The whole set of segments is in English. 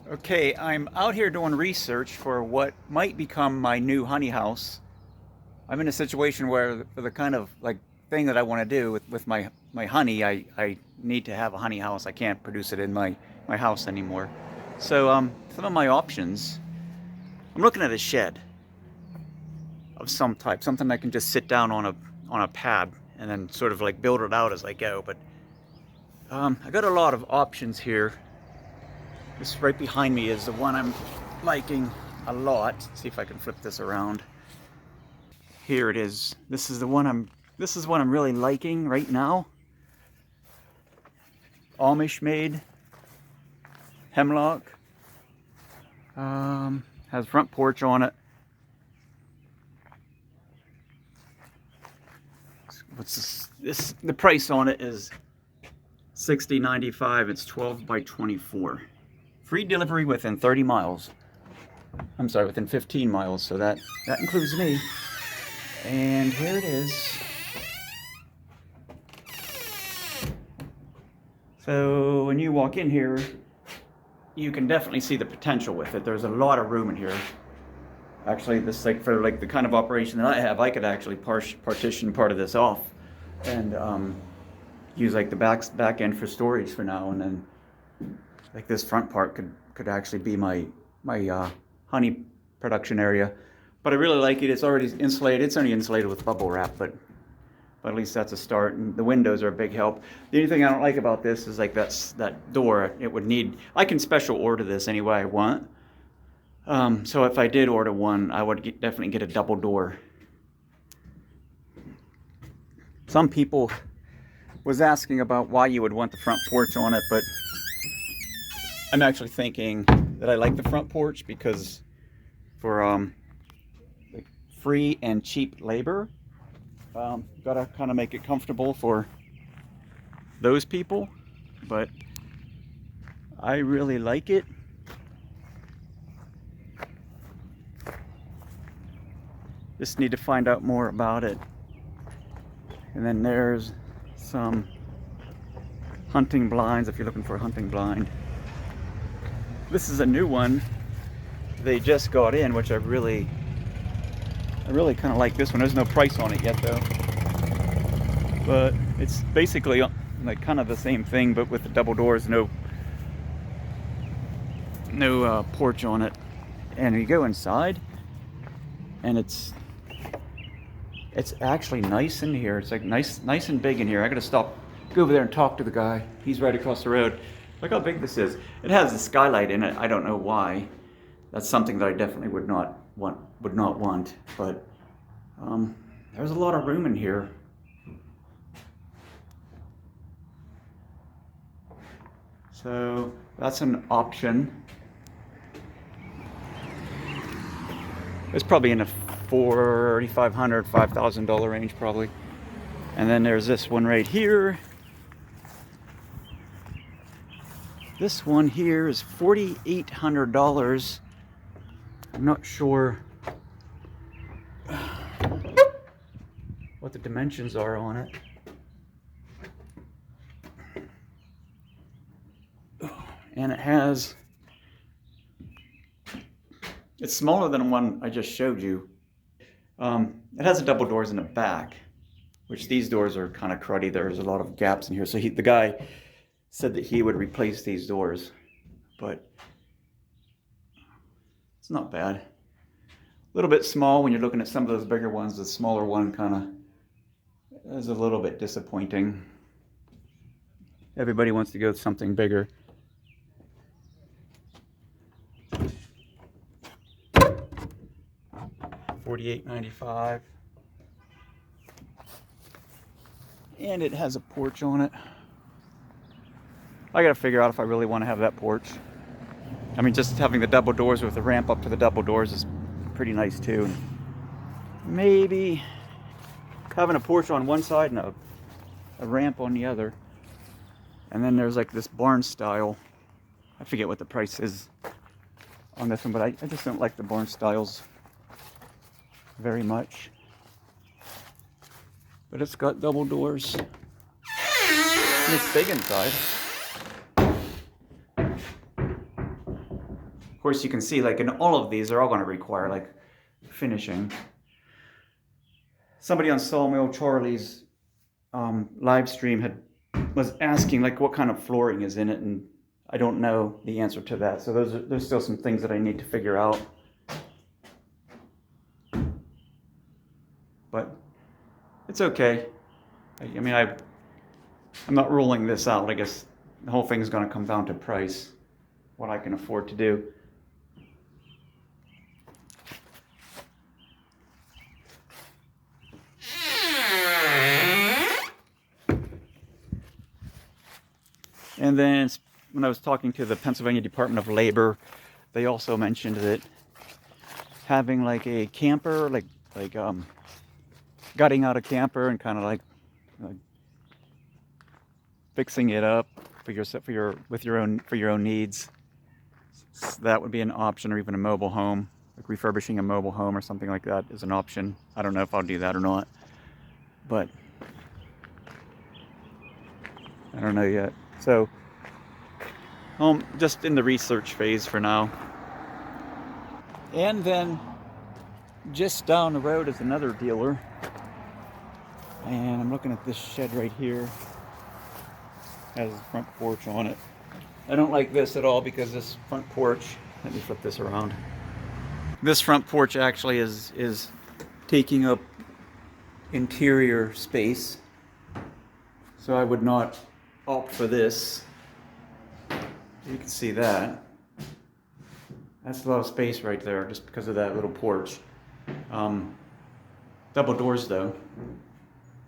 Okay, I'm out here doing research for what might become my new honey house. I'm in a situation where for the kind of like thing that I want to do with my honey, I need to have a honey house. I can't produce it in my house anymore. So some of my options, I'm looking at a shed of some type, something I can just sit down on a pad and then sort of like build it out as I go. But I got a lot of options here. This right behind me is the one I'm liking a lot. Let's see if I can flip this around. Here it is. This is what I'm really liking right now. Amish made hemlock. Has front porch on it. What's this? The price on it is $60.95. It's 12 by 24. Free delivery within 30 miles. I'm sorry, within 15 miles, so that includes me. And here it is. So when you walk in here, you can definitely see the potential with it. There's a lot of room in here. Actually, this like for like the kind of operation that I have, I could actually partition part of this off and use like the back end for storage for now, and then like this front part could actually be my honey production area. But I really like it. It's already insulated. It's only insulated with bubble wrap, but at least that's a start. And the windows are a big help. The only thing I don't like about this is like that door. It would need. I can special order this any way I want. So if I did order one, I would definitely get a double door. Some people was asking about why you would want the front porch on it, but I'm actually thinking that I like the front porch because for like free and cheap labor, gotta kind of make it comfortable for those people, but I really like it. Just need to find out more about it. And then there's some hunting blinds if you're looking for a hunting blind. This is a new one they just got in, which I really kind of like this one. There's no price on it yet though, but it's basically like kind of the same thing, but with the double doors, no porch on it. And you go inside, and it's actually nice in here. It's like nice and big in here. I gotta go over there and talk to the guy. He's right across the road. Look how big this is. It has a skylight in it. I don't know why. That's something that I definitely would not want. But there's a lot of room in here. So that's an option. It's probably in the $4,500, $5,000 range probably. And then there's this one right here. This one here is $4,800. I'm not sure what the dimensions are on it. And it's smaller than the one I just showed you. It has double doors in the back, which these doors are kind of cruddy. There's a lot of gaps in here. So the guy said that he would replace these doors, but it's not bad. A little bit small when you're looking at some of those bigger ones. The smaller one kind of is a little bit disappointing. Everybody wants to go with something bigger. $48.95. And it has a porch on it. I gotta figure out if I really want to have that porch. I mean, just having the double doors with the ramp up to the double doors is pretty nice too. Maybe having a porch on one side and a ramp on the other. And then there's like this barn style. I forget what the price is on this one, but I just don't like the barn styles very much. But it's got double doors. And it's big inside. course, you can see like in all of these, they're all going to require like finishing. Somebody on Sawmill Charlie's live stream was asking like what kind of flooring is in it, and I don't know the answer to that. So there's still some things that I need to figure out. But it's okay. I mean, I'm not ruling this out. I guess the whole thing is going to come down to price, what I can afford to do. And then when I was talking to the Pennsylvania Department of Labor, they also mentioned that having like a camper, like gutting out a camper and kind of like fixing it up for your own needs, so that would be an option, or even a mobile home, like refurbishing a mobile home or something like that is an option. I don't know if I'll do that or not, but I don't know yet. So just in the research phase for now. And then just down the road is another dealer, and I'm looking at this shed right here. Has a front porch on it. I don't like this at all because this front porch, let me flip this around. This front porch actually is taking up interior space, so I would not opt for this. You can see that. That's a lot of space right there just because of that little porch. Double doors though.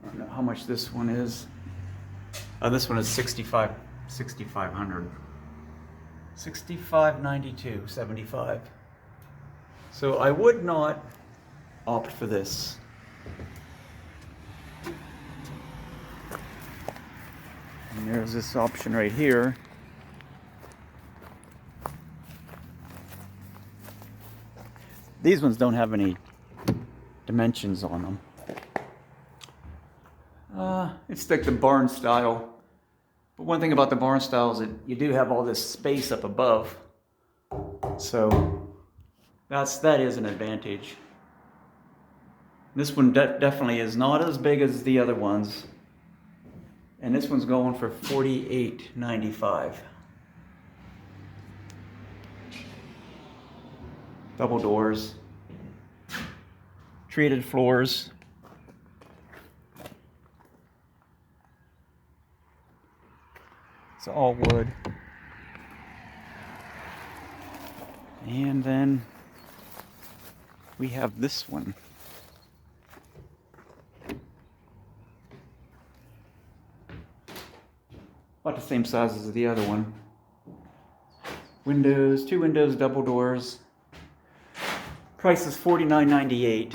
I don't know how much this one is. This one is $6,500. $6,592, 75. So I would not opt for this. And there's this option right here. These ones don't have any dimensions on them. It's like the barn style. But one thing about the barn style is that you do have all this space up above. So that is an advantage. This one definitely is not as big as the other ones. And this one's going for $48.95. Double doors. Treated floors. It's all wood. And then we have this one. About the same size as the other one. Windows, 2 windows, double doors. Price is $49.98.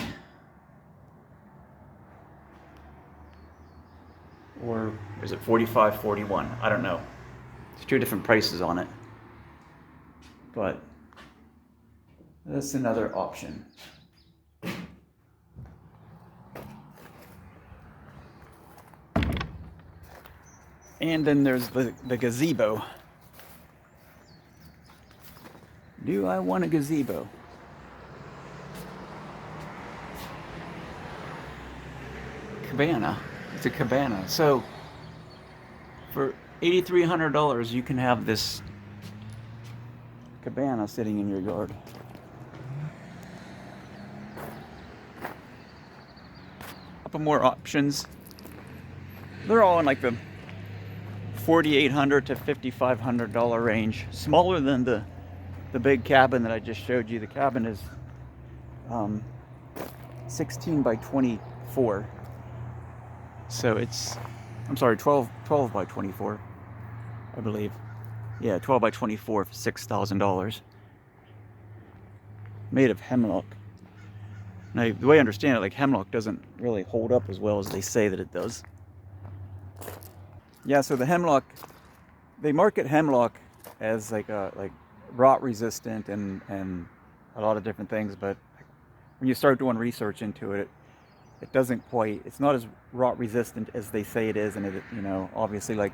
Or is it $45.41? I don't know. There's 2 different prices on it. But that's another option. And then there's the gazebo. Do I want a gazebo? Cabana. It's a cabana. So for $8,300 you can have this cabana sitting in your yard. Couple more options. They're all in like the $4,800 to $5,500 range. Smaller than the big cabin that I just showed you. The cabin is 16 by 24. So it's, I'm sorry, 12 by 24, I believe. Yeah, 12 by 24 for $6,000. Made of hemlock. Now, the way I understand it, like hemlock doesn't really hold up as well as they say that it does. Yeah, so the hemlock, they market hemlock as like rot resistant and a lot of different things, but when you start doing research into it, it doesn't quite, it's not as rot resistant as they say it is, and it, you know, obviously like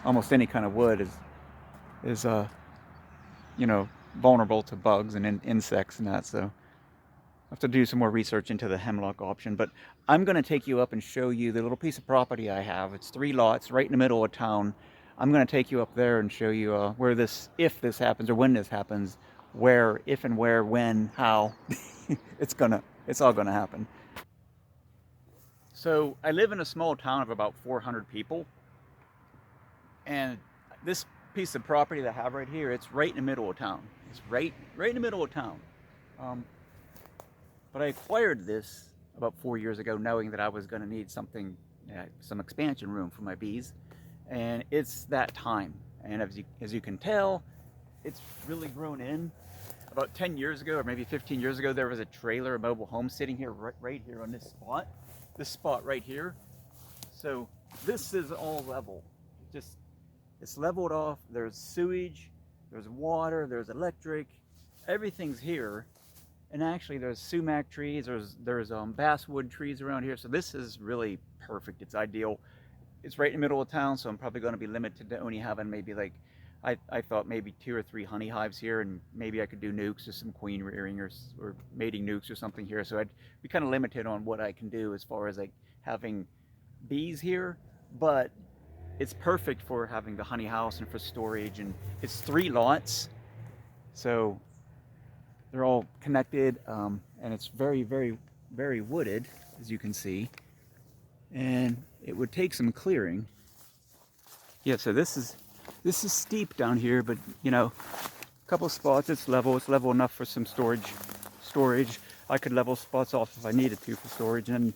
almost any kind of wood is you know, vulnerable to bugs and insects and that. So I have to do some more research into the hemlock option. But I'm going to take you up and show you the little piece of property I have. It's 3 lots right in the middle of town. I'm going to take you up there and show you where this, if this happens or when this happens, where, if and where, when, how, it's all gonna happen. So I live in a small town of about 400 people, and this piece of property that I have right here, it's right in the middle of town. It's right in the middle of town. Um, but I acquired this about 4 years ago, knowing that I was going to need something, some expansion room for my bees, and it's that time. And as you can tell, it's really grown in. About 10 years ago, or maybe 15 years ago, there was a trailer, a mobile home sitting here, right here on this spot right here. So this is all level. Just, it's leveled off. There's sewage, there's water, there's electric, everything's here. And actually there's sumac trees, there's basswood trees around here. So this is really perfect. It's ideal. It's right in the middle of town, so I'm probably going to be limited to only having maybe like, I thought maybe 2 or 3 honey hives here, and maybe I could do nukes or some queen rearing or mating nukes or something here. So I'd be kind of limited on what I can do as far as like having bees here, but it's perfect for having the honey house and for storage. And it's 3 lots, so they're all connected, and it's very, very, very wooded, as you can see. And it would take some clearing. Yeah, so this is steep down here, but you know, a couple spots it's level enough for some storage. I could level spots off if I needed to for storage, and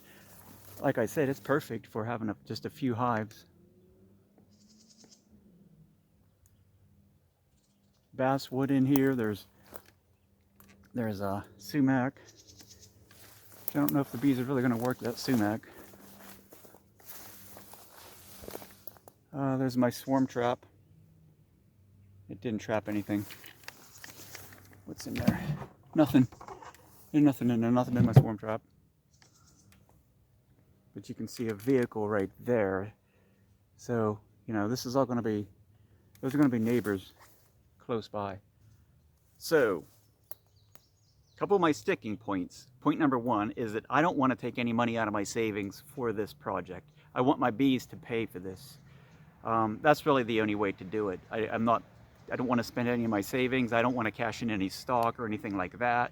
like I said, it's perfect for having just a few hives. Basswood in here, there's a sumac. I don't know if the bees are really going to work that sumac. There's my swarm trap. It didn't trap anything. What's in there? Nothing. There's nothing in there, nothing in my swarm trap. But you can see a vehicle right there. So, you know, this is all going to be, those are going to be neighbors close by. So, a couple of my sticking points. Point number 1 is that I don't want to take any money out of my savings for this project. I want my bees to pay for this. That's really the only way to do it. I don't want to spend any of my savings. I don't want to cash in any stock or anything like that.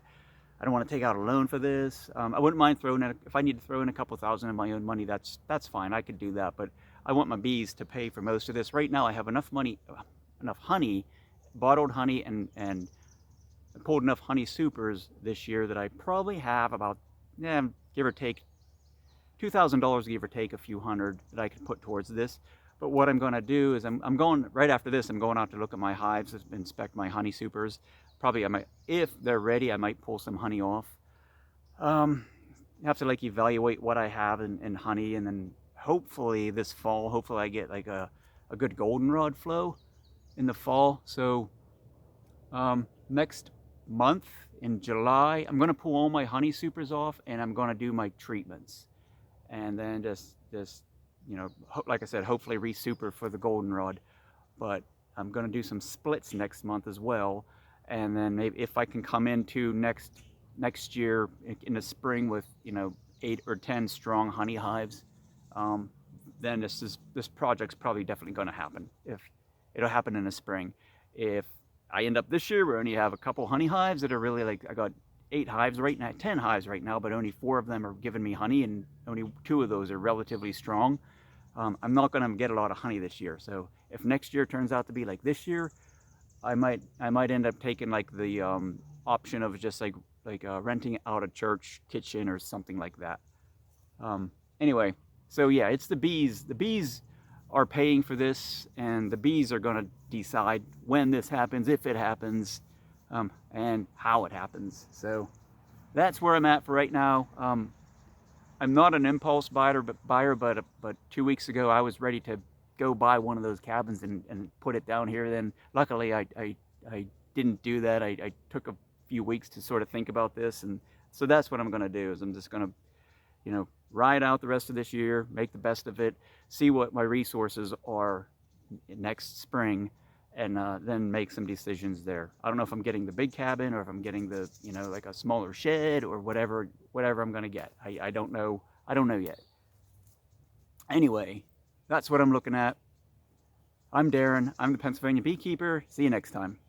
I don't want to take out a loan for this. I wouldn't mind throwing in, if I need to throw in a couple thousand of my own money, that's fine. I could do that, but I want my bees to pay for most of this. Right now I have enough honey, bottled honey, and pulled enough honey supers this year that I probably have about, give or take, $2,000, give or take a few hundred that I could put towards this. But what I'm going to do is I'm going, right after this, I'm going out to look at my hives, inspect my honey supers. Probably I might, if they're ready, I might pull some honey off. I have to like evaluate what I have in honey, and then hopefully this fall, hopefully I get like a good goldenrod flow in the fall. So next month in July, I'm going to pull all my honey supers off, and I'm going to do my treatments. And then just you know, like I said, hopefully re-super for the goldenrod. But I'm going to do some splits next month as well. And then maybe if I can come into next year in the spring with, you know, 8 or 10 strong honey hives, then this project's probably definitely going to happen. If it'll happen in the spring. If I end up this year, we only have a couple honey hives that are really like, I got 8 hives right now, 10 hives right now, but only 4 of them are giving me honey, and only 2 of those are relatively strong. I'm not going to get a lot of honey this year. So if next year turns out to be like this year, I might end up taking like the option of just like renting out a church kitchen or something like that. Anyway, so yeah, it's the bees. The bees are paying for this, and the bees are going to decide when this happens, if it happens, and how it happens. So that's where I'm at for right now. I'm not an impulse buyer, but 2 weeks ago I was ready to go buy one of those cabins and put it down here. Then luckily I didn't do that. I took a few weeks to sort of think about this, and so that's what I'm going to do. Is I'm just going to, you know, ride out the rest of this year, make the best of it, see what my resources are next spring, and then make some decisions there. I don't know if I'm getting the big cabin or if I'm getting the, you know, like a smaller shed or whatever I'm going to get. I don't know. I don't know yet. Anyway, that's what I'm looking at. I'm Darren. I'm the Pennsylvania Beekeeper. See you next time.